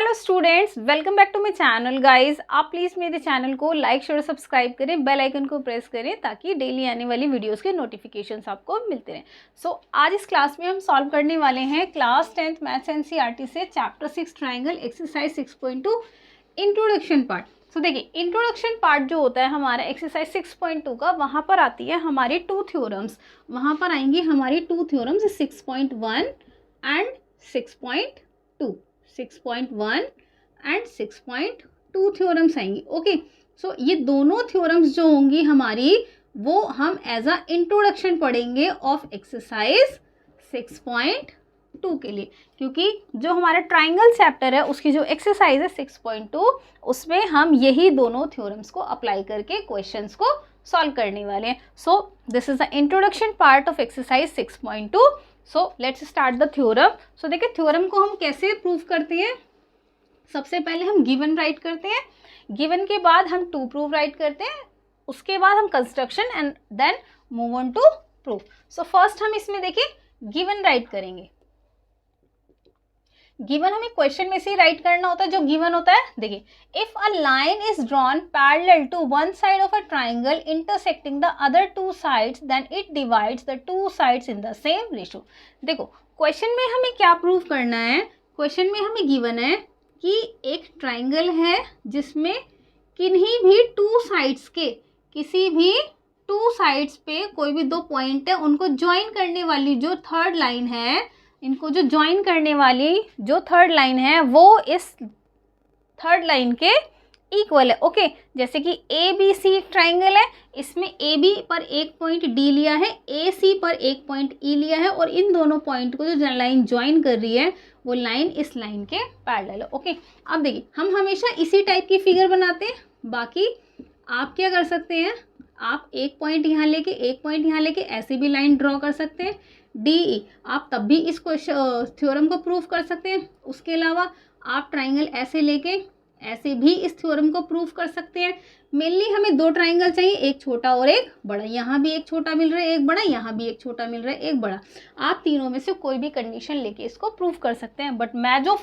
Hello students, welcome back to my channel guys. आप please मेरे channel को like share subscribe करें, bell icon को प्रेस करें ताकि डेली आने वाली वीडियोस के नोटिफिकेशंस आपको मिलते रहें। आज इस क्लास में हम सॉल्व करने वाले हैं क्लास 10th मैथ्स एनसीईआरटी से chapter 6 triangle exercise 6.2 introduction part. देखिए, इंट्रोडक्शन पार्ट जो होता है हमारा एक्सरसाइज 6.2 का, वहाँ पर आती है हमारी टू थ्योरम्स। वहाँ पर आएंगी हमारी two theorems 6.1 and 6.2 and 6.2 theorems आएंगी। ओके, सो ये दोनों थ्योरम्स जो होंगी हमारी, वो हम एज अ इंट्रोडक्शन पढ़ेंगे ऑफ एक्सरसाइज 6.2 के लिए, क्योंकि जो हमारा ट्राइंगल चैप्टर है उसकी जो एक्सरसाइज है 6.2, उसमें हम यही दोनों थ्योरम्स को अप्लाई करके क्वेश्चंस को सॉल्व करने वाले हैं। So this is the introduction part of exercise 6.2। So let's start the theorem. So देखिए, थ्योरम को हम कैसे प्रूव करते हैं। सबसे पहले हम गिवन राइट करते हैं, गिवन के बाद हम टू प्रूव राइट करते हैं, उसके बाद हम construction and then move on to prove. So first हम इसमें देखिए गिवन राइट करेंगे। गिवन हमें क्वेश्चन में से ही राइट करना होता है जो गिवन होता है। देखिए, if a line is drawn parallel to one side of a triangle intersecting the other two sides then it divides the two sides in the same ratio. देखो, क्वेश्चन में हमें क्या प्रूव करना है। क्वेश्चन में हमें गिवन है कि एक ट्राइंगल है जिसमें किन्हीं भी टू साइड्स के, किसी भी टू साइड्स पे कोई भी दो पॉइंट है, उनको ज्वाइन करने वाली जो थर्ड लाइन है, इनको जो ज्वाइन करने वाली जो थर्ड लाइन है वो इस थर्ड लाइन के इक्वल है। ओके, जैसे कि ए बी सी ट्राइंगल है, इसमें ए बी पर एक पॉइंट डी लिया है, ए सी पर एक पॉइंट ई लिया है, और इन दोनों पॉइंट को जो लाइन ज्वाइन कर रही है वो लाइन इस लाइन के पैरेलल है। ओके, अब देखिए, हम हमेशा इसी टाइप की फिगर बनाते हैं। बाकी आप क्या कर सकते हैं, आप एक पॉइंट यहाँ लेके एक पॉइंट यहाँ लेके ऐसे भी लाइन ड्रॉ कर सकते हैं। डी आप तब भी इस क्वेश्चन थ्योरम को प्रूव कर सकते हैं। उसके अलावा आप ट्राइंगल ऐसे लेके ऐसे भी इस थ्योरम को प्रूव कर सकते हैं। मेनली हमें दो ट्राइंगल चाहिए, एक छोटा और एक बड़ा। यहाँ भी एक छोटा मिल रहा है, एक बड़ा, यहाँ भी एक छोटा मिल रहा है, एक बड़ा। आप तीनों में से कोई भी कंडीशन लेके इसको प्रूव कर सकते हैं, बट मैं जो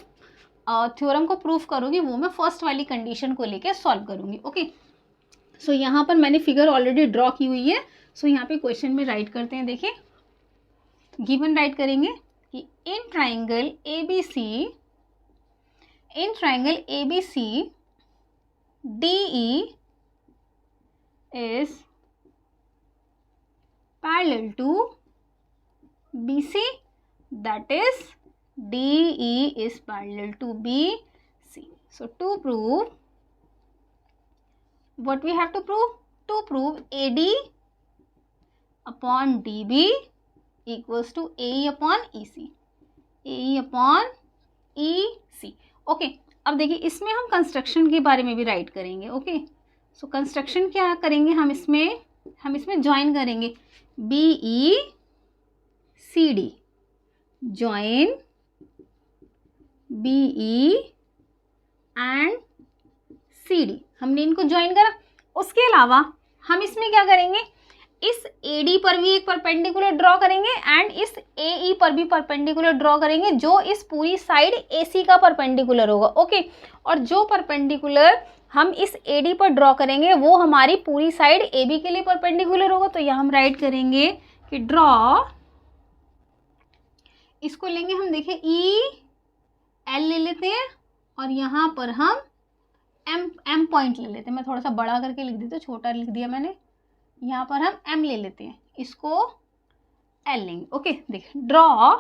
थ्योरम को प्रूव करूँगी वो मैं फर्स्ट वाली कंडीशन को लेके सॉल्व करूँगी। ओके, सो यहाँ पर मैंने फिगर ऑलरेडी ड्रॉ की हुई है। सो यहाँ पे क्वेश्चन में राइट करते हैं। देखिए, गिवन राइट करेंगे कि in triangle ABC DE is parallel to BC, that is DE is parallel to BC. So to prove, what we have to prove? To prove AD upon DB equals to AE upon EC, AE upon EC। Okay, अब देखिए, इसमें हम construction के बारे में भी right करेंगे। Okay, so construction क्या करेंगे, हम इसमें ज्वाइन करेंगे BE CD, join BE and CD, हमने इनको ज्वाइन करा। उसके अलावा हम इसमें क्या करेंगे, इस AD पर भी एक परपेंडिकुलर ड्रॉ करेंगे एंड इस AE पर भी परपेंडिकुलर ड्रॉ करेंगे, जो इस पूरी साइड AC का परपेंडिकुलर होगा। ओके, और जो परपेंडिकुलर हम इस AD पर ड्रॉ करेंगे वो हमारी पूरी साइड AB के लिए परपेंडिकुलर होगा। तो यहाँ हम राइट करेंगे कि ड्रॉ, इसको लेंगे हम, देखिए EL ले लेते हैं और यहाँ पर हम M पॉइंट ले लेते हैं। मैं थोड़ा सा बड़ा करके लिख देती हूँ, छोटा लिख दिया मैंने। यहाँ पर हम M ले लेते हैं, इसको L लेंगे। ओके, देखिए, draw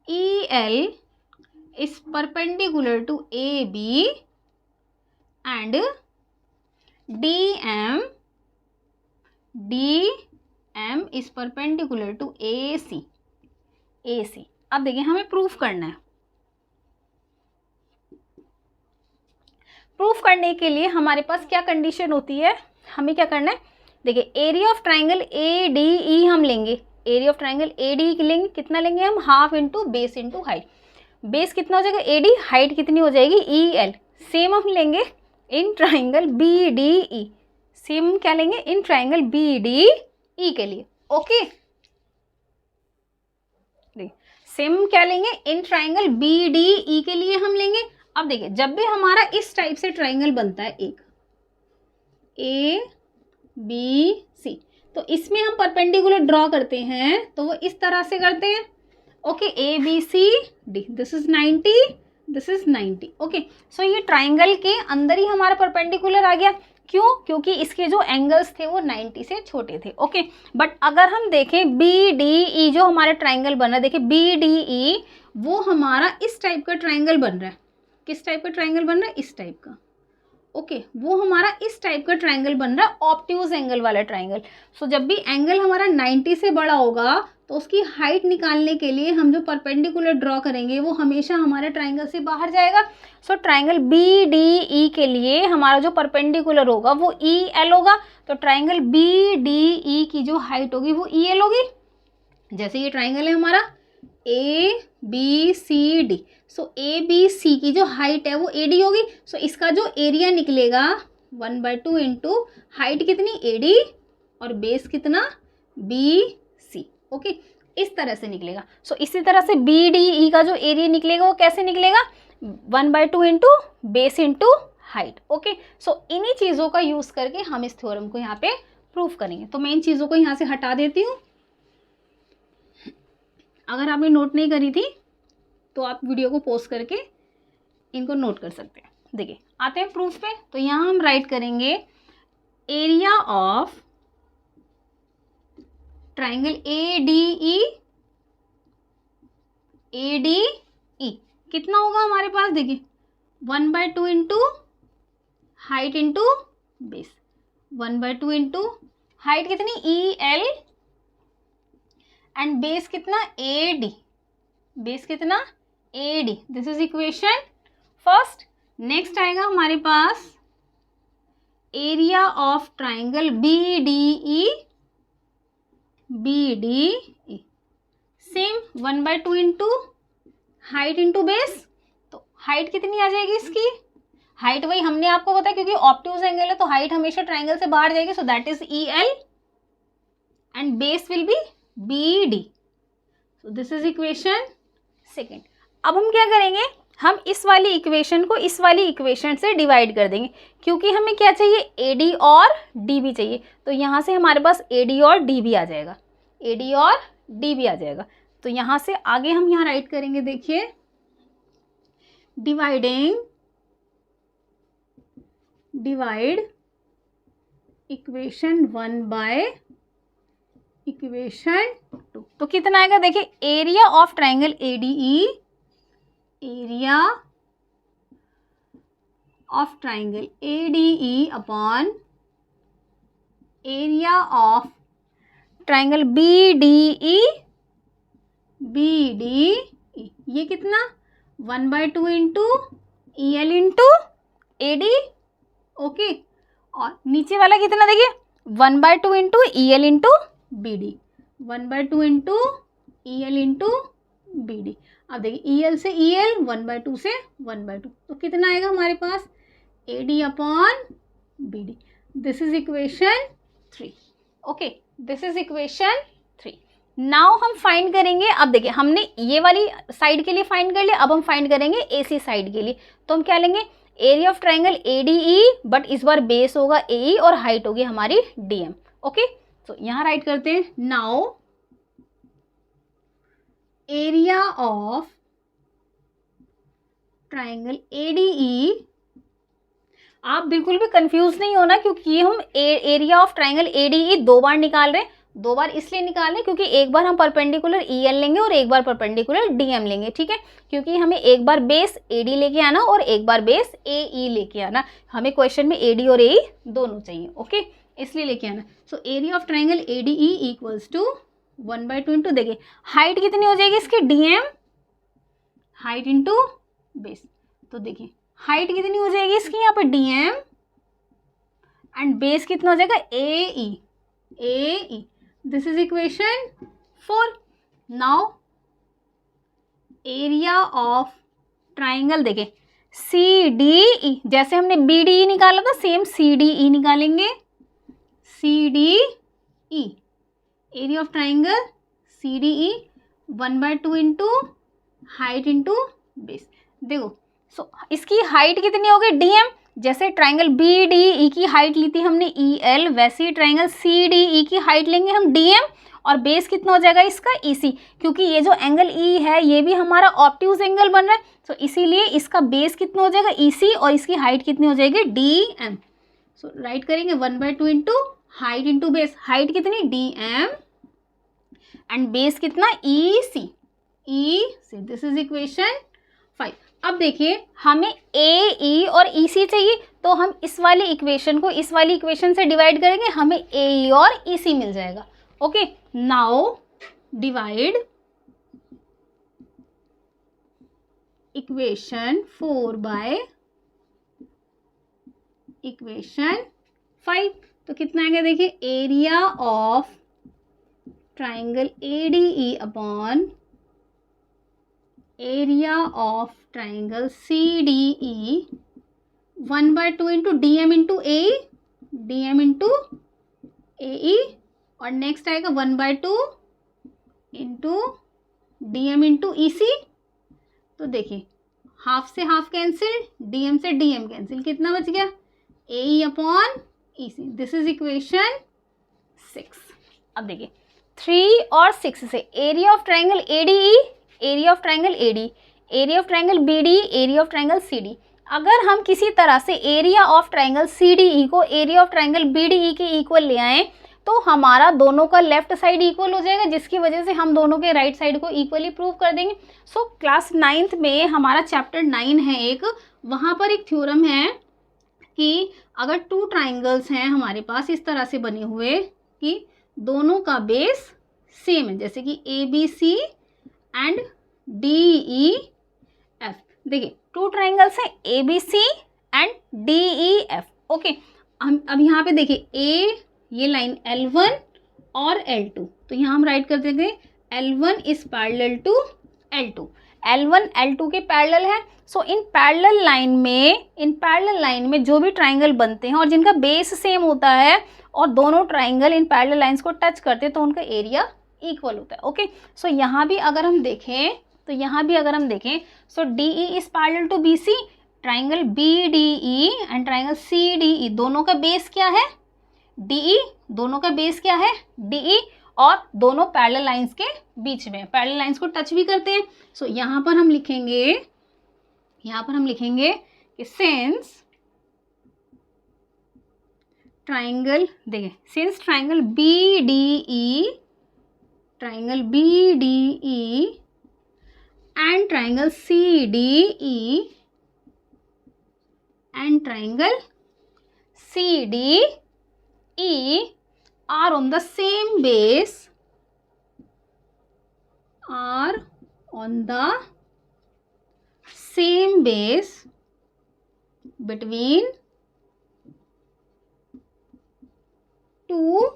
EL is perpendicular to AB and DM is perpendicular to AC। अब देखिए, हमें प्रूफ करना है। प्रूफ करने के लिए हमारे पास क्या कंडीशन होती है, हमें क्या करना है। देखिए, एरिया ऑफ ट्राइंगल ADE हम लेंगे, एरिया ऑफ ट्राइंगल ADE लेंगे, कितना लेंगे हम, half into base into height. Base कितना हो जाएगा AD, हाइट कितनी हो जाएगी EL। सेम हम लेंगे इन ट्राइंगल BDE, सेम क्या लेंगे इन ट्राइंगल BDE के लिए। ओके, सेम क्या लेंगे, in triangle B D E के लिए हम लेंगे। अब देखिए जब भी हमारा इस टाइप से ट्राइंगल बनता है, एक ए बी सी, तो इसमें हम परपेंडिकुलर ड्रॉ करते हैं तो वो इस तरह से करते हैं। Okay, A B C D, this is 90, this is 90। Okay, so ये ट्राइंगल के अंदर ही हमारा परपेंडिकुलर आ गया। क्यों? क्योंकि इसके जो एंगल्स थे वो 90 से छोटे थे। ओके, बट अगर हम देखें बी डी ई, जो हमारा ट्राइंगल बन रहा है, देखिए बी डी ई वो हमारा इस टाइप का ट्राइंगल बन रहा है। किस टाइप का ट्राइंगल बन रहा है? इस टाइप का। ओके, वो हमारा इस टाइप का ट्राइंगल बन रहा है, ऑब्ट्यूज एंगल वाला ट्राइंगल। सो जब भी एंगल हमारा 90 से बड़ा होगा तो उसकी हाइट निकालने के लिए हम जो परपेंडिकुलर ड्रॉ करेंगे वो हमेशा हमारे ट्राइंगल से बाहर जाएगा। So triangle B D E के लिए हमारा जो परपेंडिकुलर होगा वो ई एल होगा। तो ट्राइंगल बी डी ई की जो हाइट होगी वो ई एल होगी। जैसे ये ट्राइंगल है हमारा A B C D, so A B C की जो हाइट है वो ए डी होगी। सो इसका जो एरिया निकलेगा 1/2 इंटू हाइट कितनी, ए डी, और बेस कितना, बी सी। ओके, इस तरह से निकलेगा। सो इसी तरह से बी डी ई का जो एरिया निकलेगा वो कैसे निकलेगा, 1/2 into base into height. Okay, so इन्हीं चीज़ों का यूज़ करके हम इस थ्योरम को यहाँ पे प्रूव करेंगे। तो मैं इन चीज़ों को यहाँ से हटा देती हूँ। अगर आपने नोट नहीं करी थी तो आप वीडियो को पॉज करके इनको नोट कर सकते हैं। देखिए आते हैं प्रूफ पे। तो यहाँ हम राइट करेंगे area of triangle A D ई कितना होगा हमारे पास, देखिए 1/2 into height into base, 1/2 into height कितनी, ई एल, एंड बेस कितना, ए डी, बेस कितना, A D. This is equation first. Next आएगा हमारे पास area of triangle B D E, same 1/2 into height into base. तो हाइट कितनी आ जाएगी इसकी, हाइट वही हमने आपको बताया क्योंकि ऑब्ट्यूज एंगल है तो हाइट हमेशा ट्राइंगल से बाहर जाएगी। So that is E L, and base will be B D. So this is equation second. अब हम क्या करेंगे, हम इस वाली इक्वेशन को इस वाली इक्वेशन से डिवाइड कर देंगे क्योंकि हमें क्या चाहिए, ए डी और डी बी चाहिए। तो यहाँ से हमारे पास ए डी और डी बी आ जाएगा, ए डी और डी बी आ जाएगा। तो यहाँ से आगे हम यहाँ राइट करेंगे, देखिए डिवाइड इक्वेशन 1 बाय इक्वेशन 2। तो कितना आएगा, देखिए area of triangle A D E, area of triangle A D E upon area of triangle B D E, ये कितना 1/2 into E L into A D. Okay, और नीचे वाला कितना, देखिए 1/2 into E L into B D, 1/2 into E L into B D. अब देखिए E L से ई एल, 1/2 से 1/2, तो कितना आएगा हमारे पास, A D upon B D. This is equation 3। Okay, this is equation 3। Now हम फाइंड करेंगे, अब देखिए हमने ये वाली साइड के लिए फाइंड कर लिया, अब हम फाइंड करेंगे ए सी साइड के लिए। तो हम क्या लेंगे, area of triangle A D E, but इस बार बेस होगा ए ई और हाइट होगी हमारी डी एम। ओके, तो यहाँ राइट करते हैं, now area of triangle A D ई। आप बिल्कुल भी कंफ्यूज नहीं होना क्योंकि हम area of triangle A D ई 2 बार निकाल रहे हैं। 2 बार इसलिए निकाल रहे हैं क्योंकि एक बार हम परपेंडिकुलर ई एल लेंगे और एक बार परपेंडिकुलर डी एम लेंगे, ठीक है। क्योंकि हमें एक बार बेस ए डी लेके आना और एक बार बेस ए ई लेके आना, हमें क्वेश्चन में ए डी और ए ई दोनों चाहिए। ओके, इसलिए लेके आना। So area of triangle A D E equals to 1/2 into, देखिए हाइट कितनी हो जाएगी इसकी, D M, height into base. तो देखिए हाइट कितनी हो जाएगी इसकी यहाँ पे, डी एम, एंड बेस कितना हो जाएगा, A E. This is equation 4। Now area of triangle, देखिए सी डी ई, जैसे हमने बी डी ई निकाला था सेम सी डी ई निकालेंगे, C D E, area of triangle C D E 1/2 into height into base. देखो सो इसकी हाइट कितनी होगी DM, जैसे ट्राइंगल BDE की हाइट ली थी हमने EL, वैसे ही ट्राइंगल CDE की हाइट लेंगे हम DM, और बेस कितना हो जाएगा इसका EC, क्योंकि ये जो एंगल E है ये भी हमारा ऑब्ट्यूज एंगल बन रहा है, तो इसीलिए इसका बेस कितना हो जाएगा EC, और इसकी हाइट कितनी हो जाएगी DM। सो राइट करेंगे 1/2 into height into base, height कितनी DM एंड बेस कितना EC, दिस इज इक्वेशन 5। अब देखिए हमें AE और EC चाहिए, तो हम इस वाली इक्वेशन को इस वाली इक्वेशन से डिवाइड करेंगे, हमें AE और EC मिल जाएगा। Okay, now divide equation 4 by equation 5, तो कितना आएगा देखिए, area of triangle ADE upon area of triangle CDE 1/2 into DM into AE, DM into AE, और नेक्स्ट आएगा 1/2 इंटू DM इंटू EC। तो देखिए हाफ से हाफ कैंसिल, DM से DM कैंसिल, कितना बच गया AE upon EC, this is equation 6। अब देखिए 3 और 6 से area of triangle ADE, area of triangle AD, area of triangle BD, area of triangle CD। अगर हम किसी तरह से एरिया ऑफ ट्राइंगल CDE को एरिया ऑफ ट्राइंगल BDE के इक्वल ले आएँ, तो हमारा दोनों का लेफ्ट साइड इक्वल हो जाएगा, जिसकी वजह से हम दोनों के राइट साइड को इक्वली प्रूव कर देंगे। सो क्लास 9th में हमारा चैप्टर 9 है एक, वहाँ पर एक थ्योरम है कि अगर 2 ट्राइंगल्स हैं हमारे पास इस तरह से बने हुए कि दोनों का बेस सेम है, जैसे कि ABC एंड DEF। देखिए 2 ट्राइंगल्स हैं ABC एंड DEF। ओके, हम अब यहाँ पे देखिए A, ये लाइन L1 और L2, तो यहाँ हम राइट कर देंगे L1 is parallel to L2, L1 L2 के पैरेलल है। सो इन पैरेलल लाइन में जो भी ट्राइंगल बनते हैं और जिनका बेस सेम होता है और दोनों ट्राइंगल इन पैरेलल लाइंस को टच करते हैं, तो उनका एरिया इक्वल होता है। ओके, सो यहाँ भी अगर हम देखें so DE is parallel to BC, triangle BDE and triangle CDE दोनों का बेस क्या है DE, दोनों का बेस क्या है DE, और दोनों पैरेलल लाइंस के बीच में, पैरेलल लाइंस को टच भी करते हैं। सो यहाँ पर हम लिखेंगे कि सिंस ट्राइंगल, देखिए since triangle BDE and triangle CDE and triangle CDE are on the same base, between 2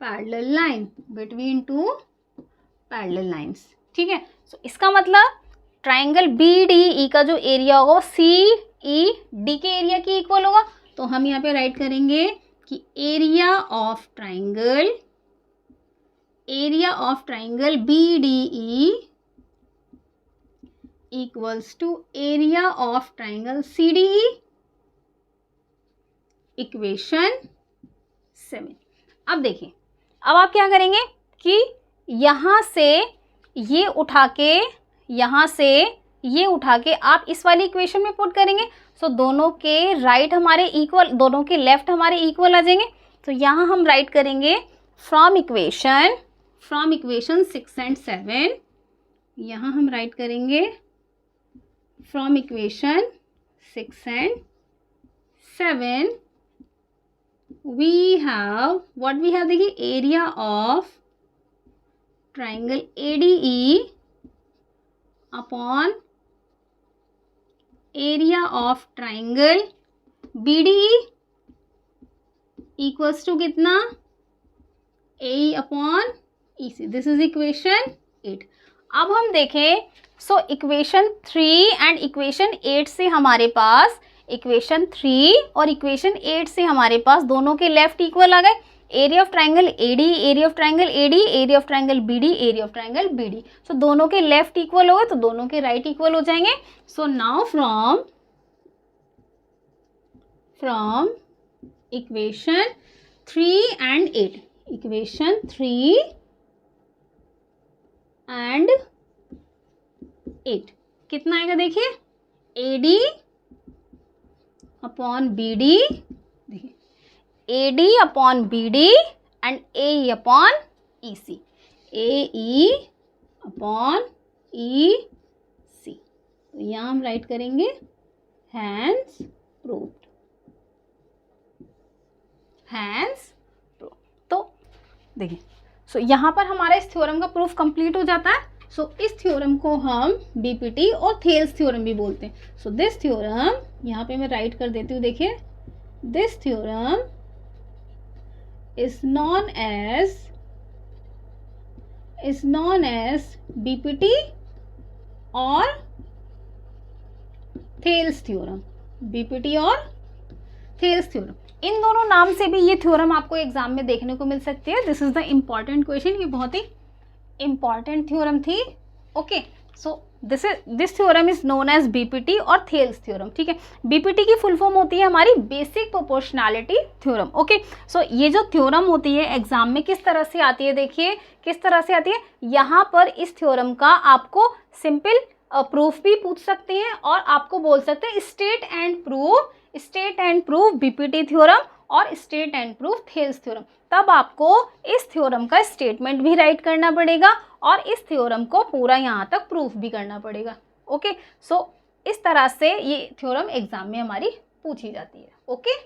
parallel lines, ठीक है। सो इसका मतलब ट्राइंगल BDE का जो एरिया होगा वो CED के एरिया की इक्वल होगा, तो हम यहाँ पे राइट करेंगे कि area of triangle BDE equals to area of triangle CDE, equation 7। अब देखिए, अब आप क्या करेंगे कि यहाँ से ये उठा के आप इस वाली इक्वेशन में पुट करेंगे। सो दोनों के राइट हमारे इक्वल, दोनों के लेफ्ट हमारे इक्वल आ जाएंगे। तो यहाँ हम राइट करेंगे फ्रॉम इक्वेशन 6 एंड 7, यहाँ हम राइट करेंगे from equation 6 and 7 we have देखिए area of triangle ADE upon area of triangle BDE equals to कितना AE upon EC, this is equation 8। अब हम देखें, सो इक्वेशन 3 एंड इक्वेशन 8 से हमारे पास, इक्वेशन 3 और इक्वेशन 8 से हमारे पास दोनों के लेफ्ट इक्वल आ गए। Area of triangle AD, area of triangle AD, area of triangle BD, area of triangle BD. So दोनों के लेफ्ट इक्वल हो गए तो दोनों के राइट इक्वल हो जाएंगे। So now from equation 3 and 8, equation 3 and 8 कितना आएगा देखिए, AD अपॉन BD, देखिए AD upon BD and AE upon EC, AE upon EC। तो यहाँ हम राइट करेंगे हैंस प्रूव्ड, हैंस प्रूव्ड। तो देखिए, सो यहाँ पर हमारा इस थ्योरम का प्रूफ कंप्लीट हो जाता है। सो इस थ्योरम को हम बीपीटी और थेल्स थ्योरम भी बोलते हैं। सो दिस थ्योरम, यहाँ पे मैं राइट कर देती हूँ, देखिए this theorem is known as BPT और थेल्स थ्योरम, बीपीटी और थेल्स थ्योरम, इन दोनों नाम से भी ये थ्योरम आपको एग्जाम में देखने को मिल सकती है। This is the important question, ये बहुत ही इम्पॉर्टेंट थ्योरम थी। Okay, so this theorem is known as BPT और थेल्स थ्योरम। ठीक है, बीपीटी की फुल फॉर्म होती है हमारी basic proportionality theorem. Okay, so ये जो थ्योरम होती है एग्जाम में किस तरह से आती है, देखिए किस तरह से आती है। यहाँ पर इस थ्योरम का आपको सिंपल प्रूफ भी पूछ सकते हैं और आपको बोल सकते हैं state and prove BPT theorem और state and proof Thales theorem. तब आपको इस थ्योरम का स्टेटमेंट भी राइट करना पड़ेगा और इस थ्योरम को पूरा यहाँ तक प्रूफ भी करना पड़ेगा। ओके, सो इस तरह से ये थ्योरम एग्जाम में हमारी पूछी जाती है। ओके।